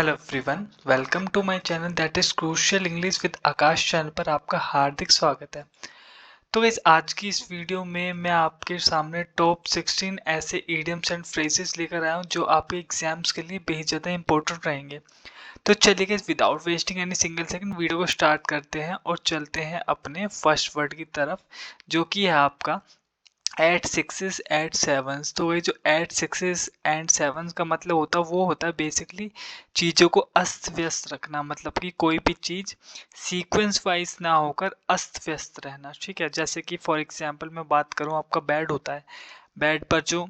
Hello everyone, welcome to my channel that is crucial English with Akash channel पर आपका हार्दिक स्वागत है। तो इस आज की इस वीडियो में मैं आपके सामने टॉप 16 ऐसे इडियम्स एंड फ्रेजेस लेकर आया हूँ जो आपके एग्जाम्स के लिए बेहद ज़्यादा इंपॉर्टेंट रहेंगे। तो चलिए guys, without wasting any single second video को स्टार्ट करते हैं और चलते हैं अपने फर्स्ट वर्ड की तरफ, जो कि है आपका एट सिक्सेस एट सेवन्स। तो ये जो एट सिक्सेस एंड सेवन्स का मतलब होता है वो होता है बेसिकली चीज़ों को अस्त व्यस्त रखना, मतलब कि कोई भी चीज़ सीक्वेंस वाइज ना होकर अस्त व्यस्त रहना। ठीक है, जैसे कि फॉर एग्जांपल मैं बात करूँ, आपका बेड होता है, बेड पर जो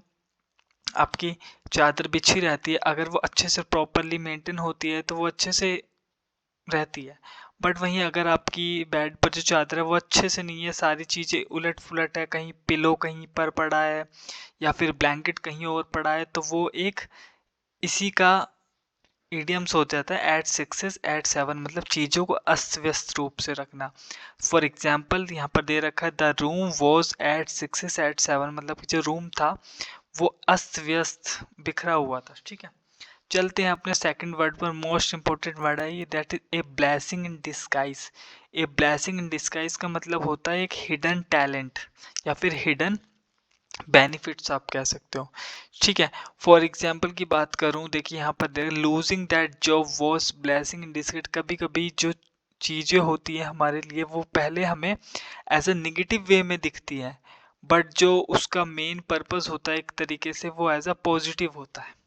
आपकी चादर बिछी रहती है, अगर वो अच्छे से प्रॉपरली मेंटेन होती है तो वो अच्छे से रहती है। बट वहीं अगर आपकी बेड पर जो चादर है वो अच्छे से नहीं है, सारी चीज़ें उलट फुलट है, कहीं पिलो कहीं पर पड़ा है या फिर ब्लैंकेट कहीं और पड़ा है, तो वो एक इसी का इडियम्स हो जाता है एट सिक्सेस एट सेवन, मतलब चीज़ों को अस्त व्यस्त रूप से रखना। फॉर एग्जाम्पल यहाँ पर दे रखा है the room was at sixes at seven, मतलब कि जो रूम था वो अस्त व्यस्त बिखरा हुआ था। ठीक है, चलते हैं अपने सेकंड वर्ड पर। मोस्ट इंपॉर्टेंट वर्ड है ये, that is a blessing in disguise. A blessing in disguise का मतलब होता है एक हिडन टैलेंट या फिर हिडन बेनिफिट्स आप कह सकते हो। ठीक है, फॉर एग्जाम्पल की बात करूं, देखिए यहाँ पर देख losing that job was blessing in disguise. कभी कभी जो चीज़ें होती है हमारे लिए वो पहले हमें एज अ निगेटिव वे में दिखती है, बट जो उसका मेन पर्पस होता है एक तरीके से वो एज अ पॉजिटिव होता है।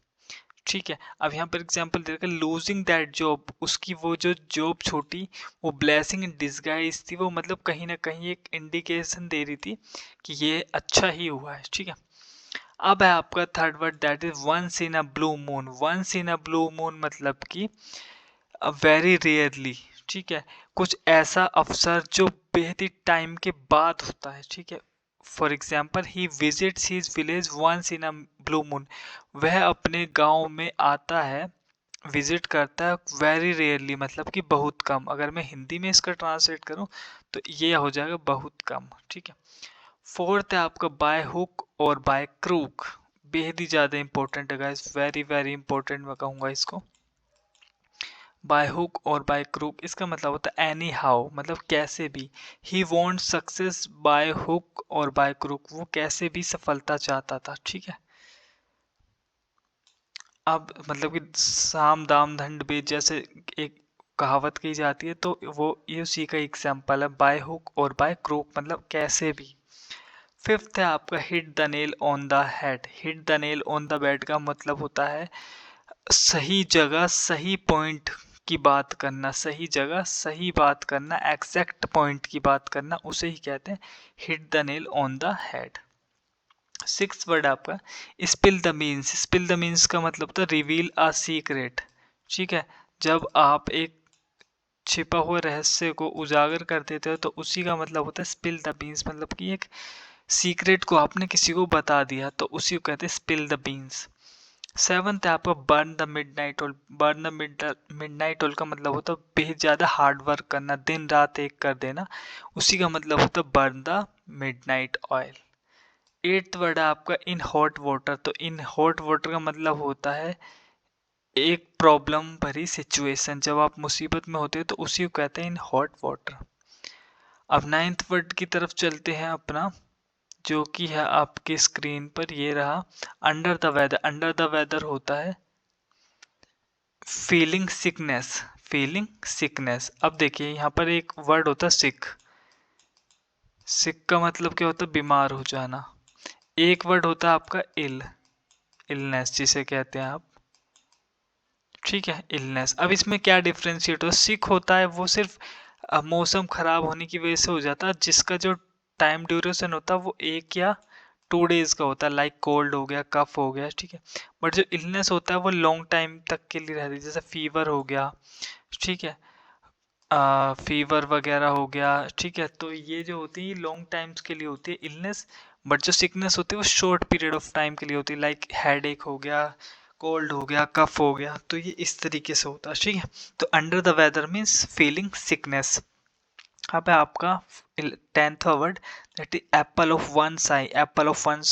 ठीक है, अब यहाँ पर एग्जांपल दे रखा है लूजिंग दैट जॉब, उसकी वो जो जॉब छोटी वो ब्लेसिंग इन डिस्गाइज थी, वो मतलब कहीं ना कहीं एक इंडिकेशन दे रही थी कि ये अच्छा ही हुआ है। ठीक है, अब है आपका third word, that is once in a blue moon. Once in a blue moon मतलब कि वेरी रेयरली। ठीक है, कुछ ऐसा अवसर जो बेहद ही टाइम के बाद होता है। ठीक है, for example he visits his village once in a blue moon, वह अपने गांव में आता है, विजिट करता है वेरी रेयरली, मतलब कि बहुत कम। अगर मैं हिंदी में इसका ट्रांसलेट करूं तो ये हो जाएगा बहुत कम। ठीक है, फोर्थ है आपका बाय हुक और बाय क्रूक। बेहद ही ज़्यादा इंपॉर्टेंट है गाइस, वेरी वेरी इंपॉर्टेंट मैं कहूँगा इसको। बाय हुक और बाय क्रूक इसका मतलब होता है एनी हाउ, मतलब कैसे भी। ही वॉन्ट सक्सेस बाय हुक और बाय क्रूक, वो कैसे भी सफलता चाहता था। ठीक है, अब मतलब कि साम दाम दंड भेद जैसे एक कहावत कही जाती है, तो वो ये उसी का एग्जाम्पल है, बाय हुक और बाय क्रूक मतलब कैसे भी। फिफ्थ है आपका hit the nail on the head. Hit the nail on the bed का मतलब होता है सही जगह सही पॉइंट की बात करना, सही जगह सही बात करना, एग्जैक्ट पॉइंट की बात करना, उसे ही कहते हैं hit the nail on the head. Six word आपका spill the means. Spill the means का मतलब होता है रिवील अ सीक्रेट। ठीक है, जब आप एक छिपा हुआ रहस्य को उजागर कर देते हो तो उसी का मतलब होता है स्पिल द बीन्स, मतलब कि एक सीक्रेट को आपने किसी को बता दिया तो उसी को कहते हैं स्पिल द बीन्स। सेवंथ है आपका burn the midnight oil. Burn the midnight oil का मतलब होता है बेहद ज़्यादा हार्ड वर्क करना, दिन रात एक कर देना, उसी का मतलब होता है burn the midnight oil. Eighth word है आपका इन हॉट वाटर। तो इन हॉट वाटर का मतलब होता है एक प्रॉब्लम भरी सिचुएशन, जब आप मुसीबत में होते हो तो उसी को कहते हैं इन हॉट वाटर। अब नाइन्थ वर्ड की तरफ चलते हैं अपना, जो कि है आपके स्क्रीन पर, ये रहा under the weather. Under the weather होता है फीलिंग सिकनेस। फीलिंग सिकनेस, अब देखिए यहाँ पर एक वर्ड होता है सिक। सिक का मतलब क्या होता है बीमार हो जाना। एक वर्ड होता है आपका इल, इलनेस जिसे कहते हैं आप। ठीक है, इलनेस। अब इसमें क्या डिफ्रेंशिएट हो, सिक होता है वो सिर्फ मौसम खराब होने की वजह से हो जाता है, जिसका जो टाइम ड्यूरेशन होता है वो 1 या 2 डेज का होता है, लाइक कोल्ड हो गया, कफ हो गया। ठीक है, बट जो इलनेस होता है वो लॉन्ग टाइम तक के लिए रहती है, जैसे फीवर हो गया। ठीक है, फीवर वगैरह हो गया। ठीक है, तो ये जो होती है लॉन्ग टाइम्स के लिए होती है इलनेस, बट जो सिकनेस होती है वो शॉर्ट पीरियड ऑफ टाइम के लिए होती है, लाइक हेड एक हो गया, कोल्ड हो गया, कफ हो गया, तो ये इस तरीके से होता है। ठीक है, तो under the weather means feeling sickness. अब है आपका tenth word, that is apple of one s eye. Apple of one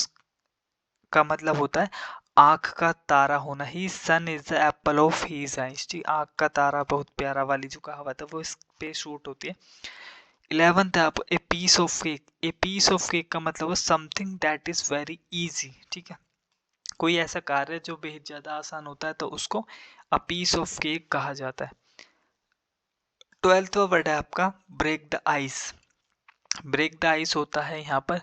का मतलब होता है आँख का तारा होना, he son is the apple of his eyes. ठीक, आँख का तारा बहुत प्यारा वाली जो कहावत है वो इस पे शूट होती है। 11th है आपको a piece of cake. A piece of cake का मतलब है something that is very easy. ठीक है, कोई ऐसा कार्य जो बेहद ज्यादा आसान होता है तो उसको अ पीस ऑफ केक कहा जाता है। 12th वर्ड है आपका break the ice. Break the ice होता है यहाँ पर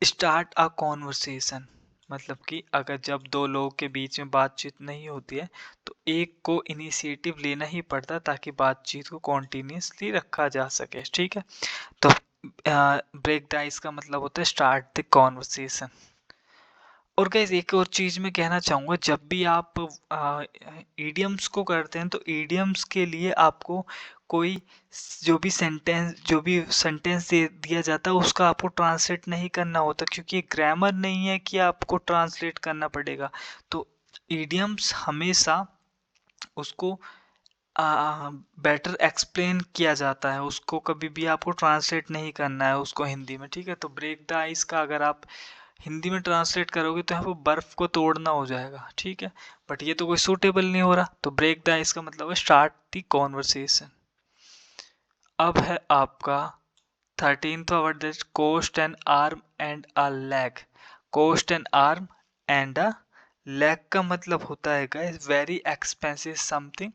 स्टार्ट अ कॉन्वर्सेशन। मतलब कि अगर जब दो लोगों के बीच में बातचीत नहीं होती है तो एक को इनिशिएटिव लेना ही पड़ता है ताकि बातचीत को कॉन्टिन्यूसली रखा जा सके। ठीक है, तो ब्रेक द आइस का मतलब होता है स्टार्ट द कॉन्वर्सेशन। और गाइस एक और चीज मैं कहना चाहूंगा, जब भी आप ईडियम्स को करते हैं तो ईडियम्स के लिए आपको कोई जो भी सेंटेंस दे दिया जाता है उसका आपको ट्रांसलेट नहीं करना होता, क्योंकि ग्रामर नहीं है कि आपको ट्रांसलेट करना पड़ेगा। तो ईडियम्स हमेशा उसको बेटर एक्सप्लेन किया जाता है, उसको कभी भी आपको ट्रांसलेट नहीं करना है उसको हिंदी में। ठीक है, तो ब्रेक द आइस का अगर आप हिंदी में ट्रांसलेट करोगे तो यहाँ पर बर्फ को तोड़ना हो जाएगा। ठीक है, बट ये तो कोई सूटेबल नहीं हो रहा, तो ब्रेक द आइस का मतलब है स्टार्ट द कॉन्वर्सेशन। अब है आपका 13th word, cost and arm and a leg. Cost and arm and a leg का मतलब होता है guys very expensive something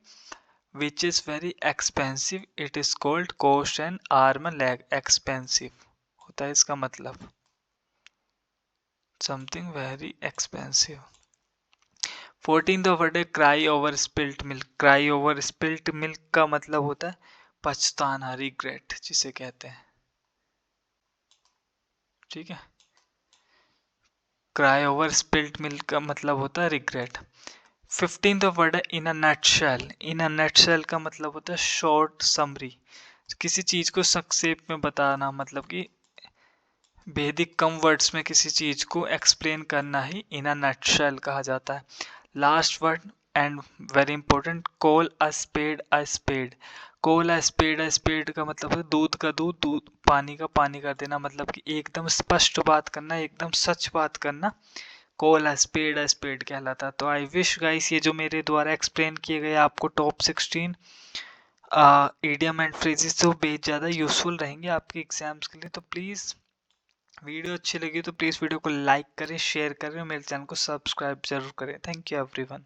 which is very expensive, it is called cost and arm leg expensive होता है इसका मतलब something very expensive। 14th word है cry over spilt milk. Cry over spilt milk का मतलब होता है पछताना, रिग्रेट जिसे कहते हैं। ठीक है, क्राई ओवर स्पिल्ट मिल्क का मतलब होता है रिग्रेट। 15th वर्ड है इन a nutshell. In a nutshell का मतलब होता है शॉर्ट समरी, किसी चीज को संक्षेप में बताना, मतलब कि बेसिक कम वर्ड्स में किसी चीज को एक्सप्लेन करना ही इन अ नटशेल कहा जाता है। Last word and very important, call a spade a spade. Call a spade a spade का मतलब है दूध का दूध, दूध पानी का पानी कर देना, मतलब कि एकदम स्पष्ट बात करना, एकदम सच बात करना। कॉल अ स्पेड कहलाता है। तो आई विश गाइस ये जो मेरे द्वारा एक्सप्लेन किए गए आपको टॉप 16 इडियम एंड फ्रेजेस तो बेहद ज़्यादा यूजफुल रहेंगे आपके एग्जाम्स के लिए। तो प्लीज़ वीडियो अच्छी लगी तो प्लीज़ वीडियो को लाइक करें, शेयर करें, मेरे चैनल को सब्सक्राइब जरूर करें। Thank you everyone.